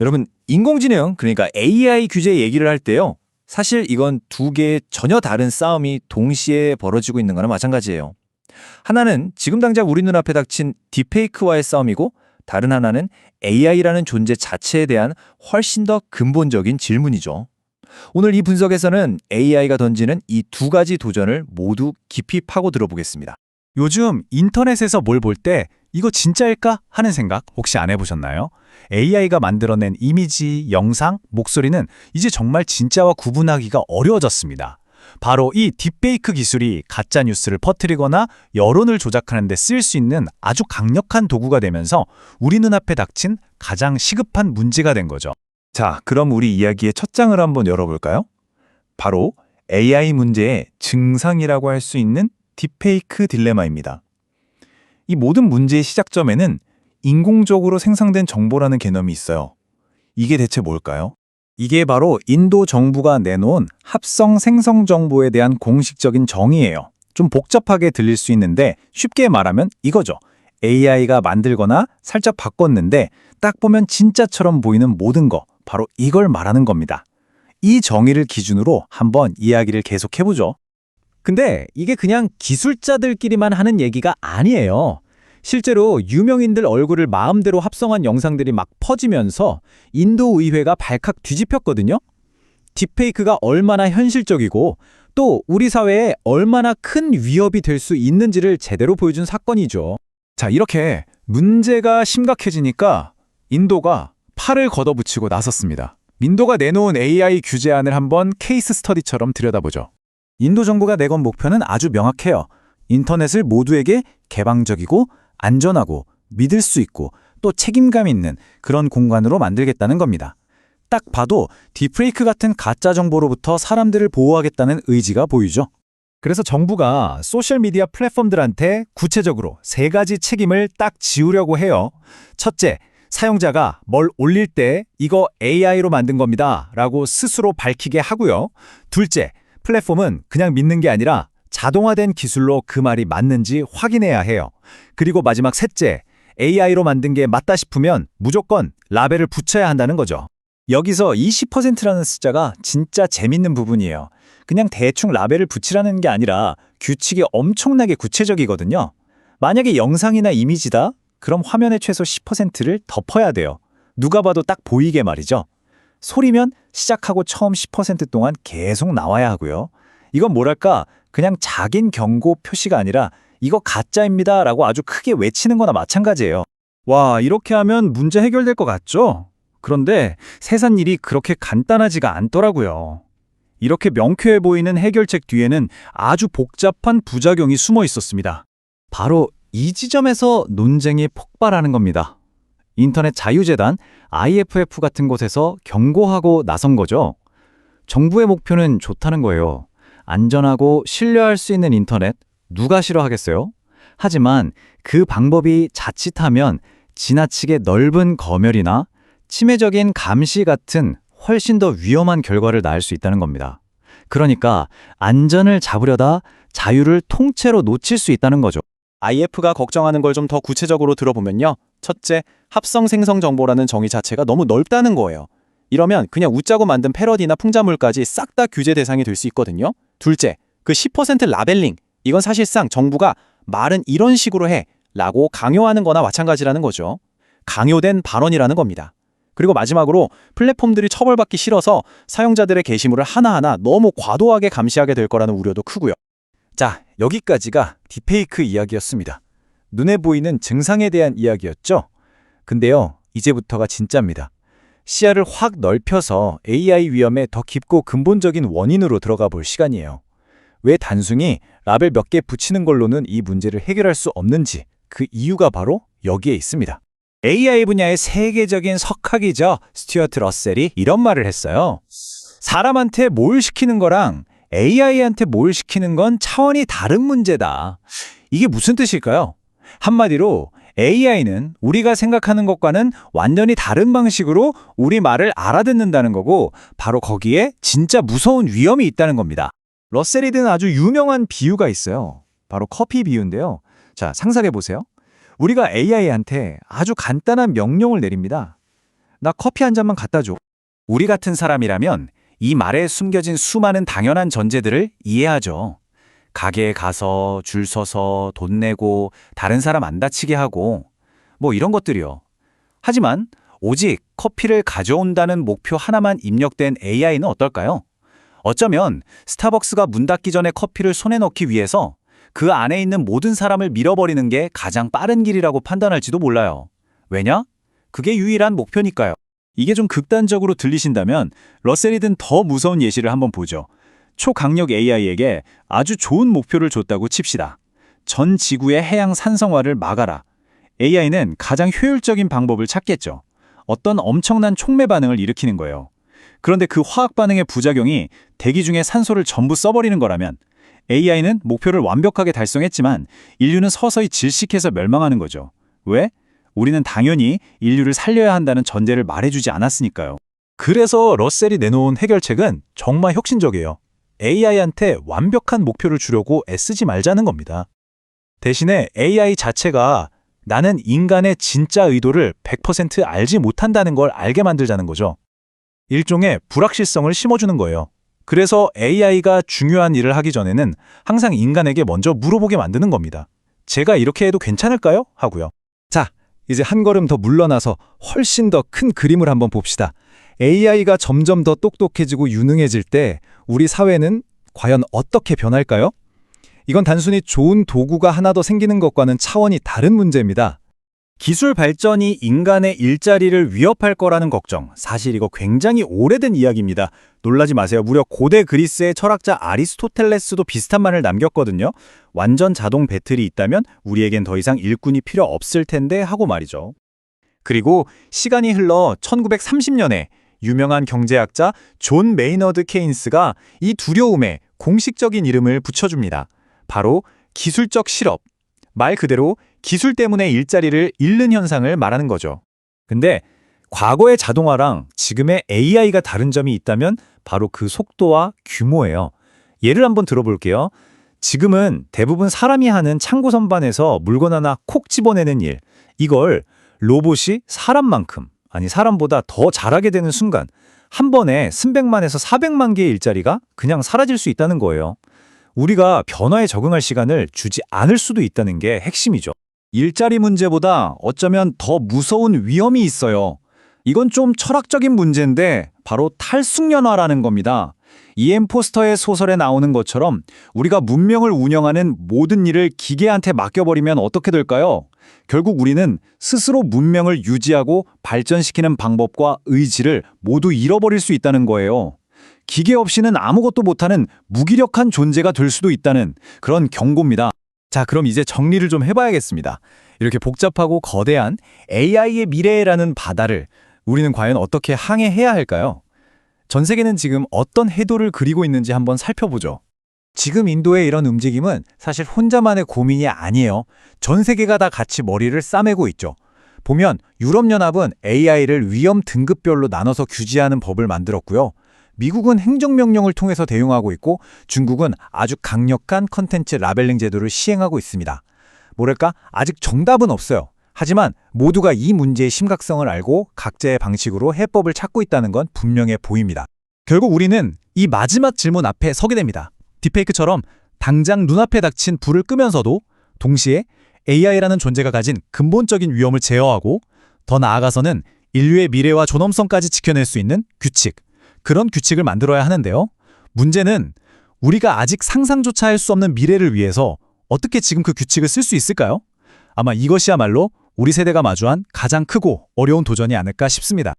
여러분, 인공지능, 그러니까 AI 규제 얘기를 할 때요. 사실 이건 두 개의 전혀 다른 싸움이 동시에 벌어지고 있는 거나 마찬가지예요. 하나는 지금 당장 우리 눈앞에 닥친 딥페이크와의 싸움이고, 다른 하나는 AI라는 존재 자체에 대한 훨씬 더 근본적인 질문이죠. 오늘 이 분석에서는 AI가 던지는 이 두 가지 도전을 모두 깊이 파고 들어보겠습니다. 요즘 인터넷에서 뭘 볼 때 이거 진짜일까 하는 생각 혹시 안 해보셨나요? AI가 만들어낸 이미지, 영상, 목소리는 이제 정말 진짜와 구분하기가 어려워졌습니다. 바로 이 딥페이크 기술이 가짜 뉴스를 퍼뜨리거나 여론을 조작하는 데 쓰일 수 있는 아주 강력한 도구가 되면서 우리 눈앞에 닥친 가장 시급한 문제가 된 거죠. 자, 그럼 우리 이야기의 첫 장을 한번 열어볼까요? 바로 AI 문제의 증상이라고 할 수 있는 딥페이크 딜레마입니다. 이 모든 문제의 시작점에는 인공적으로 생성된 정보라는 개념이 있어요. 이게 대체 뭘까요? 이게 바로 인도 정부가 내놓은 합성 생성 정보에 대한 공식적인 정의예요. 좀 복잡하게 들릴 수 있는데 쉽게 말하면 이거죠. AI가 만들거나 살짝 바꿨는데 딱 보면 진짜처럼 보이는 모든 거, 바로 이걸 말하는 겁니다. 이 정의를 기준으로 한번 이야기를 계속해보죠. 근데 이게 그냥 기술자들끼리만 하는 얘기가 아니에요. 실제로 유명인들 얼굴을 마음대로 합성한 영상들이 막 퍼지면서 인도 의회가 발칵 뒤집혔거든요. 딥페이크가 얼마나 현실적이고 또 우리 사회에 얼마나 큰 위협이 될 수 있는지를 제대로 보여준 사건이죠. 자, 이렇게 문제가 심각해지니까 인도가 팔을 걷어붙이고 나섰습니다. 인도가 내놓은 AI 규제안을 한번 케이스 스터디처럼 들여다보죠. 인도 정부가 내건 목표는 아주 명확해요. 인터넷을 모두에게 개방적이고 안전하고 믿을 수 있고 또 책임감 있는 그런 공간으로 만들겠다는 겁니다. 딱 봐도 딥페이크 같은 가짜 정보로부터 사람들을 보호하겠다는 의지가 보이죠. 그래서 정부가 소셜미디어 플랫폼들한테 구체적으로 세 가지 책임을 딱 지우려고 해요. 첫째, 사용자가 뭘 올릴 때 이거 AI로 만든 겁니다 라고 스스로 밝히게 하고요. 둘째, 플랫폼은 그냥 믿는 게 아니라 자동화된 기술로 그 말이 맞는지 확인해야 해요. 그리고 마지막 셋째, AI로 만든 게 맞다 싶으면 무조건 라벨을 붙여야 한다는 거죠. 여기서 20%라는 숫자가 진짜 재밌는 부분이에요. 그냥 대충 라벨을 붙이라는 게 아니라 규칙이 엄청나게 구체적이거든요. 만약에 영상이나 이미지다? 그럼 화면의 최소 10%를 덮어야 돼요. 누가 봐도 딱 보이게 말이죠. 소리면 시작하고 처음 10% 동안 계속 나와야 하고요. 이건 뭐랄까 그냥 작은 경고 표시가 아니라 이거 가짜입니다 라고 아주 크게 외치는 거나 마찬가지예요. 와, 이렇게 하면 문제 해결될 것 같죠? 그런데 세상 일이 그렇게 간단하지가 않더라고요. 이렇게 명쾌해 보이는 해결책 뒤에는 아주 복잡한 부작용이 숨어 있었습니다. 바로 이 지점에서 논쟁이 폭발하는 겁니다. 인터넷 자유재단, IFF 같은 곳에서 경고하고 나선 거죠. 정부의 목표는 좋다는 거예요. 안전하고 신뢰할 수 있는 인터넷, 누가 싫어하겠어요? 하지만 그 방법이 자칫하면 지나치게 넓은 검열이나 치매적인 감시 같은 훨씬 더 위험한 결과를 낳을 수 있다는 겁니다. 그러니까 안전을 잡으려다 자유를 통째로 놓칠 수 있다는 거죠. IF가 걱정하는 걸 좀 더 구체적으로 들어보면요. 첫째, 합성 생성 정보라는 정의 자체가 너무 넓다는 거예요. 이러면 그냥 웃자고 만든 패러디나 풍자물까지 싹 다 규제 대상이 될 수 있거든요. 둘째, 그 10% 라벨링, 이건 사실상 정부가 말은 이런 식으로 해 라고 강요하는 거나 마찬가지라는 거죠. 강요된 발언이라는 겁니다. 그리고 마지막으로 플랫폼들이 처벌받기 싫어서 사용자들의 게시물을 하나하나 너무 과도하게 감시하게 될 거라는 우려도 크고요. 자, 여기까지가 딥페이크 이야기였습니다. 눈에 보이는 증상에 대한 이야기였죠? 근데요, 이제부터가 진짜입니다. 시야를 확 넓혀서 AI 위험의 더 깊고 근본적인 원인으로 들어가 볼 시간이에요. 왜 단순히 라벨 몇 개 붙이는 걸로는 이 문제를 해결할 수 없는지, 그 이유가 바로 여기에 있습니다. AI 분야의 세계적인 석학이죠. 스튜어트 러셀이 이런 말을 했어요. 사람한테 뭘 시키는 거랑 AI한테 뭘 시키는 건 차원이 다른 문제다. 이게 무슨 뜻일까요? 한마디로 AI는 우리가 생각하는 것과는 완전히 다른 방식으로 우리 말을 알아듣는다는 거고, 바로 거기에 진짜 무서운 위험이 있다는 겁니다. 러셀이 든 아주 유명한 비유가 있어요. 바로 커피 비유인데요. 자, 상상해 보세요. 우리가 AI한테 아주 간단한 명령을 내립니다. 나 커피 한 잔만 갖다 줘. 우리 같은 사람이라면 이 말에 숨겨진 수많은 당연한 전제들을 이해하죠. 가게에 가서 줄 서서 돈 내고 다른 사람 안 다치게 하고 뭐 이런 것들이요. 하지만 오직 커피를 가져온다는 목표 하나만 입력된 AI는 어떨까요? 어쩌면 스타벅스가 문 닫기 전에 커피를 손에 넣기 위해서 그 안에 있는 모든 사람을 밀어버리는 게 가장 빠른 길이라고 판단할지도 몰라요. 왜냐? 그게 유일한 목표니까요. 이게 좀 극단적으로 들리신다면 러셀이 든 더 무서운 예시를 한번 보죠. 초강력 AI에게 아주 좋은 목표를 줬다고 칩시다. 전 지구의 해양 산성화를 막아라. AI는 가장 효율적인 방법을 찾겠죠. 어떤 엄청난 촉매 반응을 일으키는 거예요. 그런데 그 화학 반응의 부작용이 대기 중에 산소를 전부 써버리는 거라면 AI는 목표를 완벽하게 달성했지만 인류는 서서히 질식해서 멸망하는 거죠. 왜? 우리는 당연히 인류를 살려야 한다는 전제를 말해주지 않았으니까요. 그래서 러셀이 내놓은 해결책은 정말 혁신적이에요. AI한테 완벽한 목표를 주려고 애쓰지 말자는 겁니다. 대신에 AI 자체가 나는 인간의 진짜 의도를 100% 알지 못한다는 걸 알게 만들자는 거죠. 일종의 불확실성을 심어주는 거예요. 그래서 AI가 중요한 일을 하기 전에는 항상 인간에게 먼저 물어보게 만드는 겁니다. 제가 이렇게 해도 괜찮을까요? 하고요. 자, 이제 한 걸음 더 물러나서 훨씬 더 큰 그림을 한번 봅시다. AI가 점점 더 똑똑해지고 유능해질 때 우리 사회는 과연 어떻게 변할까요? 이건 단순히 좋은 도구가 하나 더 생기는 것과는 차원이 다른 문제입니다. 기술 발전이 인간의 일자리를 위협할 거라는 걱정, 사실 이거 굉장히 오래된 이야기입니다. 놀라지 마세요. 무려 고대 그리스의 철학자 아리스토텔레스도 비슷한 말을 남겼거든요. 완전 자동 배틀이 있다면 우리에겐 더 이상 일꾼이 필요 없을 텐데 하고 말이죠. 그리고 시간이 흘러 1930년에 유명한 경제학자 존 메이너드 케인스가 이 두려움에 공식적인 이름을 붙여줍니다. 바로 기술적 실업. 말 그대로 기술 때문에 일자리를 잃는 현상을 말하는 거죠. 근데 과거의 자동화랑 지금의 AI가 다른 점이 있다면 바로 그 속도와 규모예요. 예를 한번 들어볼게요. 지금은 대부분 사람이 하는 창고 선반에서 물건 하나 콕 집어내는 일, 이걸 로봇이 사람만큼, 아니 사람보다 더 잘하게 되는 순간 한 번에 수백만에서 400만 개의 일자리가 그냥 사라질 수 있다는 거예요. 우리가 변화에 적응할 시간을 주지 않을 수도 있다는 게 핵심이죠. 일자리 문제보다 어쩌면 더 무서운 위험이 있어요. 이건 좀 철학적인 문제인데 바로 탈숙연화라는 겁니다. E.M. 포스터의 소설에 나오는 것처럼 우리가 문명을 운영하는 모든 일을 기계한테 맡겨버리면 어떻게 될까요? 결국 우리는 스스로 문명을 유지하고 발전시키는 방법과 의지를 모두 잃어버릴 수 있다는 거예요. 기계 없이는 아무것도 못하는 무기력한 존재가 될 수도 있다는 그런 경고입니다. 자, 그럼 이제 정리를 좀 해봐야겠습니다. 이렇게 복잡하고 거대한 AI의 미래라는 바다를 우리는 과연 어떻게 항해해야 할까요? 전 세계는 지금 어떤 해도를 그리고 있는지 한번 살펴보죠. 지금 인도의 이런 움직임은 사실 혼자만의 고민이 아니에요. 전 세계가 다 같이 머리를 싸매고 있죠. 보면 유럽연합은 AI를 위험 등급별로 나눠서 규제하는 법을 만들었고요. 미국은 행정명령을 통해서 대응하고 있고 중국은 아주 강력한 컨텐츠 라벨링 제도를 시행하고 있습니다. 뭐랄까 아직 정답은 없어요. 하지만 모두가 이 문제의 심각성을 알고 각자의 방식으로 해법을 찾고 있다는 건 분명해 보입니다. 결국 우리는 이 마지막 질문 앞에 서게 됩니다. 딥페이크처럼 당장 눈앞에 닥친 불을 끄면서도 동시에 AI라는 존재가 가진 근본적인 위험을 제어하고 더 나아가서는 인류의 미래와 존엄성까지 지켜낼 수 있는 규칙, 그런 규칙을 만들어야 하는데요. 문제는 우리가 아직 상상조차 할 수 없는 미래를 위해서 어떻게 지금 그 규칙을 쓸 수 있을까요? 아마 이것이야말로 우리 세대가 마주한 가장 크고 어려운 도전이 아닐까 싶습니다.